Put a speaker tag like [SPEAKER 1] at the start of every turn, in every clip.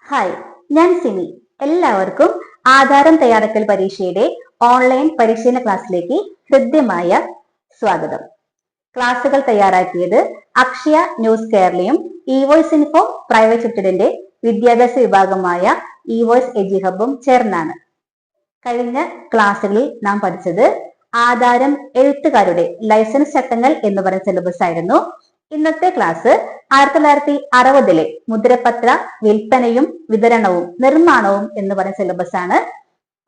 [SPEAKER 1] Hi, ഞാൻ സിനി. എല്ലാവർക്കും ആധാരം തയ്യാറാക്കൽ പരീക്ഷയുടെ ഓൺലൈൻ പരിശീലന ക്ലാസ്സിലേക്ക് ഹൃദ്യമായ സ്വാഗതം. ക്ലാസുകൾ തയ്യാറാക്കിയത് അക്ഷയ ന്യൂസ് കേരളയും ഇവോയ്സ് ഇൻഫോ പ്രൈവറ്റ് ലിമിറ്റഡിന്റെ വിദ്യാഭ്യാസ വിഭാഗമായ ഇവോയ്സ് എജി ഹബും ചേർന്നാണ്. കഴിഞ്ഞ ക്ലാസ്സുകളിൽ നാം പഠിച്ചത് ആധാരം എഴുത്തുകാരുടെ ലൈസൻസ് ചട്ടങ്ങൾ എന്ന് പറയുന്ന സിലബസ് ആയിരുന്നു. ഇന്നത്തെ ക്ലാസ് 1960 മുദ്രപത്ര വിൽപ്പനയും വിതരണവും നിർമ്മാണവും എന്ന് പറയുന്ന സിലബസ് ആണ്.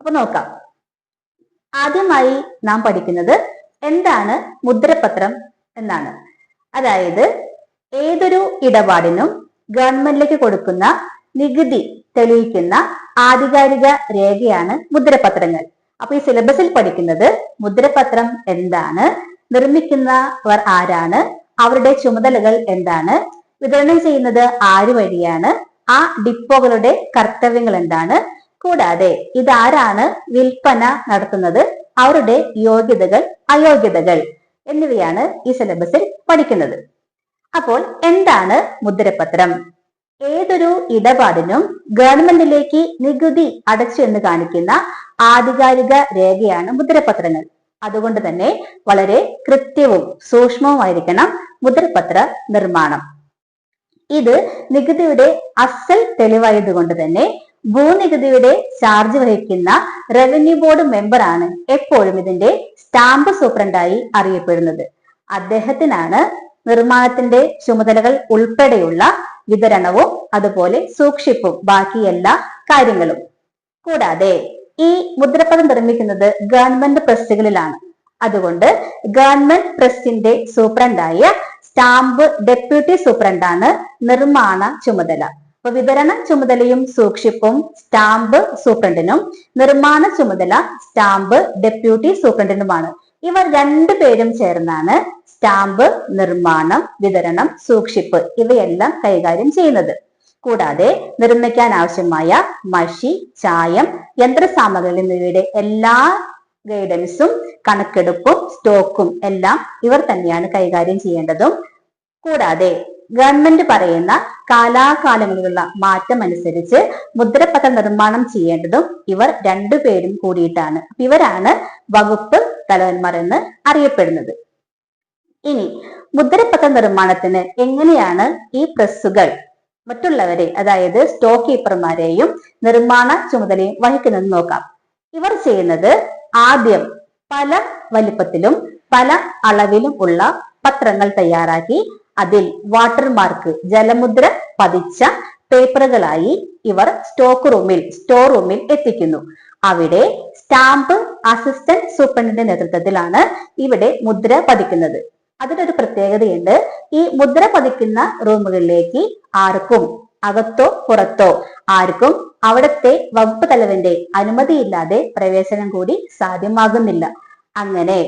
[SPEAKER 1] അപ്പൊ നോക്കാം. ആദ്യമായി നാം പഠിക്കുന്നത് എന്താണ് മുദ്രപത്രം എന്നാണ്. അതായത് ഏതൊരു ഇടപാടിനും ഗവൺമെന്റിലേക്ക് കൊടുക്കുന്ന നികുതി തെളിയിക്കുന്ന ആധികാരിക രേഖയാണ് മുദ്രപത്രങ്ങൾ. അപ്പൊ ഈ സിലബസിൽ പഠിക്കുന്നത് മുദ്രപത്രം എന്താണ്, നിർമ്മിക്കുന്നവർ ആരാണ്, അവരുടെ ചുമതലകൾ എന്താണ്, വിതരണം ചെയ്യുന്നത് ആര് വഴിയാണ്, ആ ഡിപ്പോകളുടെ കർത്തവ്യങ്ങൾ എന്താണ്, കൂടാതെ ഇതാരാണ് വിൽപ്പന നടത്തുന്നത്, അവരുടെ യോഗ്യതകൾ അയോഗ്യതകൾ എന്നിവയാണ് ഈ സിലബസിൽ പഠിക്കുന്നത്. അപ്പോൾ എന്താണ് മുദ്രപത്രം? ഏതൊരു ഇടപാടിനും ഗവൺമെന്റിലേക്ക് നികുതി അടച്ചു എന്ന് കാണിക്കുന്ന ആധികാരിക രേഖയാണ് മുദ്രപത്രങ്ങൾ. അതുകൊണ്ട് തന്നെ വളരെ കൃത്യവും സൂക്ഷ്മവുമായിരിക്കണം മുദ്രപത്ര നിർമ്മാണം. ഇത് നികുതിയുടെ അസൽ തെളിവായതുകൊണ്ട് തന്നെ ഭൂനികുതിയുടെ ചാർജ് വഹിക്കുന്ന റവന്യൂ ബോർഡ് മെമ്പറാണ് എപ്പോഴും ഇതിന്റെ സ്റ്റാമ്പ് സൂപ്രണ്ടായി അറിയപ്പെടുന്നത്. അദ്ദേഹത്തിനാണ് നിർമ്മാണത്തിന്റെ ചുമതലകൾ ഉൾപ്പെടെയുള്ള വിതരണവും അതുപോലെ സൂക്ഷിപ്പും ബാക്കി എല്ലാ കാര്യങ്ങളും. കൂടാതെ ഈ മുദ്രപത്രം നിർമ്മിക്കുന്നത് ഗവൺമെന്റ് പ്രസ്സുകളിലാണ്. അതുകൊണ്ട് ഗവൺമെന്റ് പ്രസിന്റെ സൂപ്രണ്ടായ സ്റ്റാമ്പ് ഡെപ്യൂട്ടി സൂപ്രണ്ടാണ് നിർമ്മാണ ചുമതല. അപ്പൊ വിതരണ ചുമതലയും സൂക്ഷിപ്പും സ്റ്റാമ്പ് സൂപ്രണ്ടിനും, നിർമ്മാണ ചുമതല സ്റ്റാമ്പ് ഡെപ്യൂട്ടി സൂപ്രണ്ടിനുമാണ്. ഇവർ രണ്ടുപേരും ചേർന്നാണ് സ്റ്റാമ്പ് നിർമ്മാണം, വിതരണം, സൂക്ഷിപ്പ് ഇവയെല്ലാം കൈകാര്യം ചെയ്യുന്നത്. കൂടാതെ നിർമ്മിക്കാൻ ആവശ്യമായ മഷി, ചായം, യന്ത്രസാമഗ്രികൾ എന്നിവയുടെ എല്ലാ ഗൈഡൻസും കണക്കെടുപ്പും സ്റ്റോക്കും എല്ലാം ഇവർ തന്നെയാണ് കൈകാര്യം ചെയ്യേണ്ടതും. കൂടാതെ ഗവൺമെന്റ് പറയുന്ന കാലാകാലങ്ങളിലുള്ള മാറ്റം അനുസരിച്ച് മുദ്രപത്ര നിർമ്മാണം ചെയ്യേണ്ടതും ഇവർ രണ്ടുപേരും കൂടിയിട്ടാണ്. ഇവരാണ് വകുപ്പ് തലവന്മാർ എന്ന് അറിയപ്പെടുന്നത്. ഇനി മുദ്രപത്ര നിർമ്മാണത്തിന് എങ്ങനെയാണ് ഈ പ്രസ്സുകൾ മറ്റുള്ളവരെ, അതായത് സ്റ്റോക്ക് കീപ്പർമാരെയും നിർമ്മാണ ചുമതലയും വഹിക്കുന്നതെന്ന് നോക്കാം. ഇവർ ചെയ്യുന്നത് ആദ്യം പല വലിപ്പത്തിലും പല അളവിലും ഉള്ള പത്രങ്ങൾ തയ്യാറാക്കി അതിൽ വാട്ടർമാർക്ക് ജലമുദ്ര പതിച്ച പേപ്പറുകളായി ഇവർ സ്റ്റോർ റൂമിൽ എത്തിക്കുന്നു. അവിടെ സ്റ്റാമ്പ് അസിസ്റ്റന്റ് സൂപ്രണ്ടിന്റെ നേതൃത്വത്തിലാണ് ഇവിടെ മുദ്ര പതിക്കുന്നത്. അതിനൊരു പ്രത്യേകതയുണ്ട്. ഈ മുദ്ര പതിക്കുന്ന റൂമുകളിലേക്ക് ആർക്കും അകത്തോ പുറത്തോ ആർക്കും അവിടുത്തെ വകുപ്പ് തലവന്റെ അനുമതിയില്ലാതെ പ്രവേശനം കൂടി സാധ്യമാകുന്നില്ല. അങ്ങനെ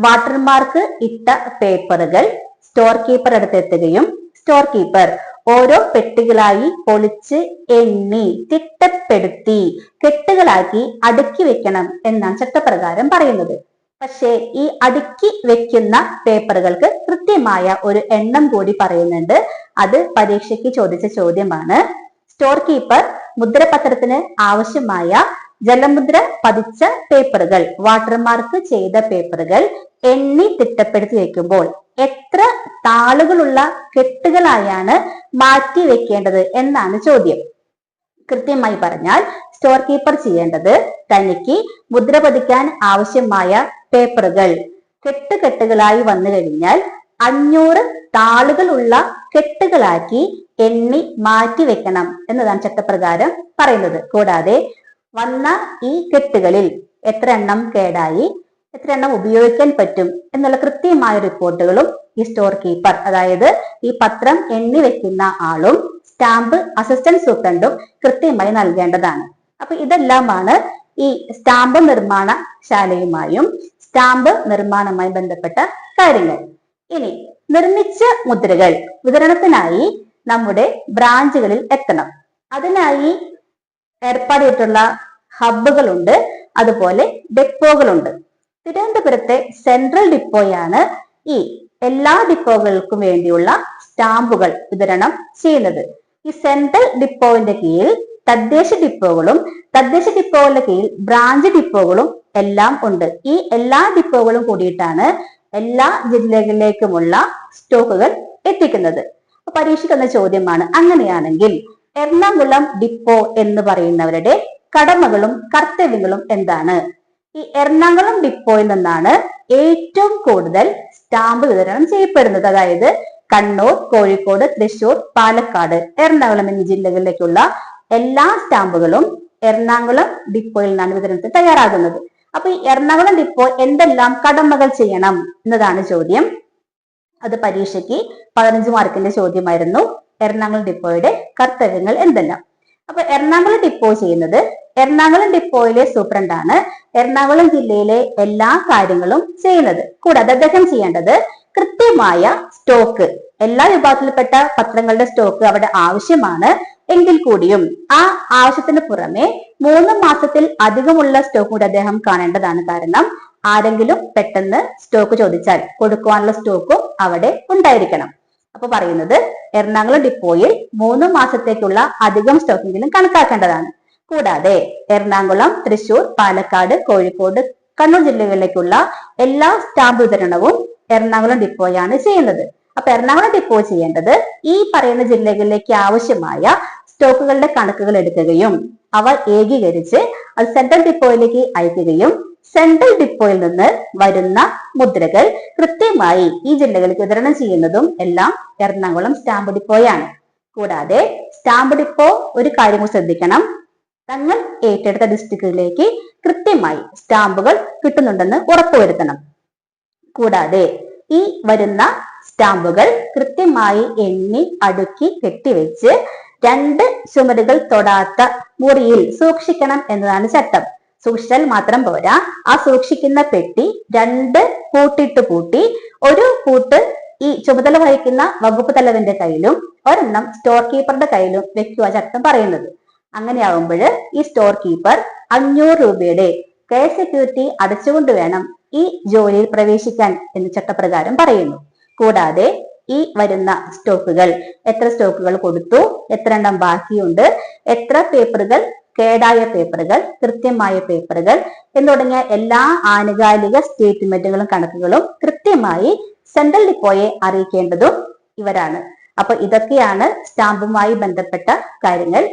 [SPEAKER 1] വാട്ടർമാർക്ക് ഇട്ട പേപ്പറുകൾ സ്റ്റോർ കീപ്പർ അടുത്തെത്തുകയും സ്റ്റോർ കീപ്പർ ഓരോ പെട്ടികളായി പൊളിച്ച് എണ്ണി തിട്ടപ്പെടുത്തി കെട്ടുകളാക്കി അടുക്കി വെക്കണം എന്നാണ് ചട്ടപ്രകാരം പറയുന്നത്. പക്ഷേ ഈ അടുക്കി വെക്കുന്ന പേപ്പറുകൾക്ക് കൃത്യമായ ഒരു എണ്ണം കൂടി പറയുന്നുണ്ട്. അത് പരീക്ഷയ്ക്ക് ചോദിച്ച ചോദ്യമാണ്. സ്റ്റോർ കീപ്പർ മുദ്രപത്രത്തിന് ആവശ്യമായ ജലമുദ്ര പതിച്ച പേപ്പറുകൾ, വാട്ടർമാർക്ക് ചെയ്ത പേപ്പറുകൾ എണ്ണി തിട്ടപ്പെടുത്തി വെക്കുമ്പോൾ എത്ര താളുകളുള്ള കെട്ടുകളായാണ് മാറ്റി വെക്കേണ്ടത് എന്നാണ് ചോദ്യം. കൃത്യമായി പറഞ്ഞാൽ സ്റ്റോർ കീപ്പർ ചെയ്യേണ്ടത് തനിക്ക് മുദ്ര പതിക്കാൻ ആവശ്യമായ പേപ്പറുകൾ കെട്ടുകളായി വന്നു കഴിഞ്ഞാൽ 500 താളുകളുള്ള കെട്ടുകളാക്കി എണ്ണി മാറ്റി വെക്കണം എന്നതാണ് ചട്ടപ്രകാരം പറയുന്നത്. കൂടാതെ വന്ന ഈ കെട്ടുകളിൽ എത്ര എണ്ണം കേടായി, എത്ര എണ്ണം ഉപയോഗിക്കാൻ പറ്റും എന്നുള്ള കൃത്യമായ റിപ്പോർട്ടുകളും ഈ സ്റ്റോർ കീപ്പർ, അതായത് ഈ പത്രം എണ്ണി വെക്കുന്ന ആളും സ്റ്റാമ്പ് അസിസ്റ്റന്റ് സൂപ്രണ്ടും കൃത്യമായി നൽകേണ്ടതാണ്. അപ്പൊ ഇതെല്ലാമാണ് ഈ സ്റ്റാമ്പ് നിർമ്മാണ ശാലയുമായും സ്റ്റാമ്പ് നിർമ്മാണവുമായി ബന്ധപ്പെട്ട കാര്യങ്ങൾ. ഇനി നിർമ്മിച്ച മുദ്രകൾ വിതരണത്തിനായി നമ്മുടെ ബ്രാഞ്ചുകളിൽ എത്തണം. അതിനായി ഏർപ്പാടിയിട്ടുള്ള ഹബ്ബുകളുണ്ട്, അതുപോലെ ഡിപ്പോകളുണ്ട്. തിരുവനന്തപുരത്തെ സെൻട്രൽ ഡിപ്പോയാണ് ഈ എല്ലാ ഡിപ്പോകൾക്കും വേണ്ടിയുള്ള സ്റ്റാമ്പുകൾ വിതരണം ചെയ്യുന്നത്. ഈ സെൻട്രൽ ഡിപ്പോവിന്റെ കീഴിൽ തദ്ദേശ ഡിപ്പോകളും തദ്ദേശ ഡിപ്പോകളുടെ കീഴിൽ ബ്രാഞ്ച് ഡിപ്പോകളും എല്ലാം ഉണ്ട്. ഈ എല്ലാ ഡിപ്പോകളും കൂടിയിട്ടാണ് എല്ലാ ജില്ലകളിലേക്കുമുള്ള സ്റ്റോക്കുകൾ എത്തിക്കുന്നത്. പരീക്ഷയ്ക്ക് വന്ന ചോദ്യമാണ്, അങ്ങനെയാണെങ്കിൽ എറണാകുളം ഡിപ്പോ എന്ന് പറയുന്നവരുടെ കടമകളും കർത്തവ്യങ്ങളും എന്താണ്? ഈ എറണാകുളം ഡിപ്പോയിൽ നിന്നാണ് ഏറ്റവും കൂടുതൽ സ്റ്റാമ്പ് വിതരണം ചെയ്യപ്പെടുന്നത്. അതായത് കണ്ണൂർ, കോഴിക്കോട്, തൃശൂർ, പാലക്കാട്, എറണാകുളം എന്നീ ജില്ലകളിലേക്കുള്ള എല്ലാ സ്റ്റാമ്പുകളും എറണാകുളം ഡിപ്പോയിൽ നിന്നാണ് വിതരണത്തിന് തയ്യാറാകുന്നത്. അപ്പൊ ഈ എറണാകുളം ഡിപ്പോ എന്തെല്ലാം കടമകൾ ചെയ്യണം എന്നതാണ് ചോദ്യം. അത് പരീക്ഷയ്ക്ക് 15 മാർക്കിന്റെ ചോദ്യമായിരുന്നു. എറണാകുളം ഡിപ്പോയുടെ കർത്തവ്യങ്ങൾ എന്തെല്ലാം? അപ്പൊ എറണാകുളം ഡിപ്പോ ചെയ്യുന്നത്, എറണാകുളം ഡിപ്പോയിലെ സൂപ്രണ്ടാണ് എറണാകുളം ജില്ലയിലെ എല്ലാ കാര്യങ്ങളും ചെയ്യുന്നത്. കൂടാതെ അദ്ദേഹം ചെയ്യേണ്ടത് കൃത്യമായ സ്റ്റോക്ക്, എല്ലാ വിഭാഗത്തിൽപ്പെട്ട പത്രങ്ങളുടെ സ്റ്റോക്ക് അവിടെ ആവശ്യമാണ് എങ്കിൽ കൂടിയും ആ ആവശ്യത്തിന് പുറമെ 3 മാസത്തിൽ അധികമുള്ള സ്റ്റോക്ക് കൂടി അദ്ദേഹം കാണേണ്ടതാണ്. കാരണം ആരെങ്കിലും പെട്ടെന്ന് സ്റ്റോക്ക് ചോദിച്ചാൽ കൊടുക്കുവാനുള്ള സ്റ്റോക്കും അവിടെ ഉണ്ടായിരിക്കണം. അപ്പൊ പറയുന്നത് എറണാകുളം ഡിപ്പോയിൽ 3 മാസത്തേക്കുള്ള അധികം സ്റ്റോക്കെങ്കിലും കണക്കാക്കേണ്ടതാണ്. കൂടാതെ എറണാകുളം, തൃശൂർ, പാലക്കാട്, കോഴിക്കോട്, കണ്ണൂർ ജില്ലകളിലേക്കുള്ള എല്ലാ സ്റ്റാമ്പ് വിതരണവും എറണാകുളം ഡിപ്പോയാണ് ചെയ്യുന്നത്. അപ്പൊ എറണാകുളം ഡിപ്പോ ചെയ്യേണ്ടത് ഈ പറയുന്ന ജില്ലകളിലേക്ക് ആവശ്യമായ സ്റ്റോക്കുകളുടെ കണക്കുകൾ എടുക്കുകയും അവ ഏകീകരിച്ച് അത് സെൻട്രൽ ഡിപ്പോയിലേക്ക് അയക്കുകയും സെൻട്രൽ ഡിപ്പോയിൽ നിന്ന് വരുന്ന മുദ്രകൾ കൃത്യമായി ഈ ജില്ലകളിലേക്ക് വിതരണം ചെയ്യുന്നതും എല്ലാം എറണാകുളം സ്റ്റാമ്പ് ഡിപ്പോയാണ്. കൂടാതെ സ്റ്റാമ്പ് ഡിപ്പോ ഒരു കാര്യം ശ്രദ്ധിക്കണം, തങ്ങൾ ഏറ്റെടുത്ത ഡിസ്ട്രിക്റ്റിലേക്ക് കൃത്യമായി സ്റ്റാമ്പുകൾ കിട്ടുന്നുണ്ടെന്ന് ഉറപ്പുവരുത്തണം. കൂടാതെ ഈ വരുന്ന സ്റ്റാമ്പുകൾ കൃത്യമായി എണ്ണി അടുക്കി കെട്ടിവെച്ച് 2 ചുമരുകൾ തൊടാത്ത മുറിയിൽ സൂക്ഷിക്കണം എന്നതാണ് ചട്ടം. സൂക്ഷിച്ചാൽ മാത്രം പോരാ, ആ സൂക്ഷിക്കുന്ന പെട്ടി 2 പൂട്ടിട്ട് പൂട്ടി, ഒരു പൂട്ട് ഈ ചുമതല വഹിക്കുന്ന വകുപ്പ് തലവന്റെ കയ്യിലും ഒരെണ്ണം സ്റ്റോർ കീപ്പറുടെ കയ്യിലും വെക്കുക ചട്ടം പറയുന്നത്. അങ്ങനെയാവുമ്പോൾ ഈ സ്റ്റോർ കീപ്പർ 500 രൂപയുടെ കെയർ സെക്യൂരിറ്റി അടച്ചുകൊണ്ട് വേണം ഈ ജോലിയിൽ പ്രവേശിക്കാൻ എന്ന് ചട്ടപ്രകാരം പറയുന്നു. കൂടാതെ ഈ വരുന്ന സ്റ്റോക്കുകൾ, എത്ര സ്റ്റോക്കുകൾ കൊടുത്തു, എത്ര എണ്ണം ബാക്കിയുണ്ട്, എത്ര പേപ്പറുകൾ, കേടായ പേപ്പറുകൾ, കൃത്യമായ പേപ്പറുകൾ എന്ന് തുടങ്ങിയ എല്ലാ ആനുകാലിക സ്റ്റേറ്റ്മെന്റുകളും കണക്കുകളും കൃത്യമായി സെൻട്രൽ ഡിപ്പോയെ അറിയിക്കേണ്ടതും ഇവരാണ്. അപ്പൊ ഇതൊക്കെയാണ് സ്റ്റാമ്പുമായി ബന്ധപ്പെട്ട കാര്യങ്ങൾ.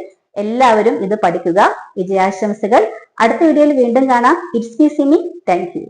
[SPEAKER 1] എല്ലാവരും ഇത് പഠിക്കുക. വിജയാശംസകൾ. അടുത്ത വീഡിയോയിൽ വീണ്ടും കാണാം. It's me Simi. Thank you.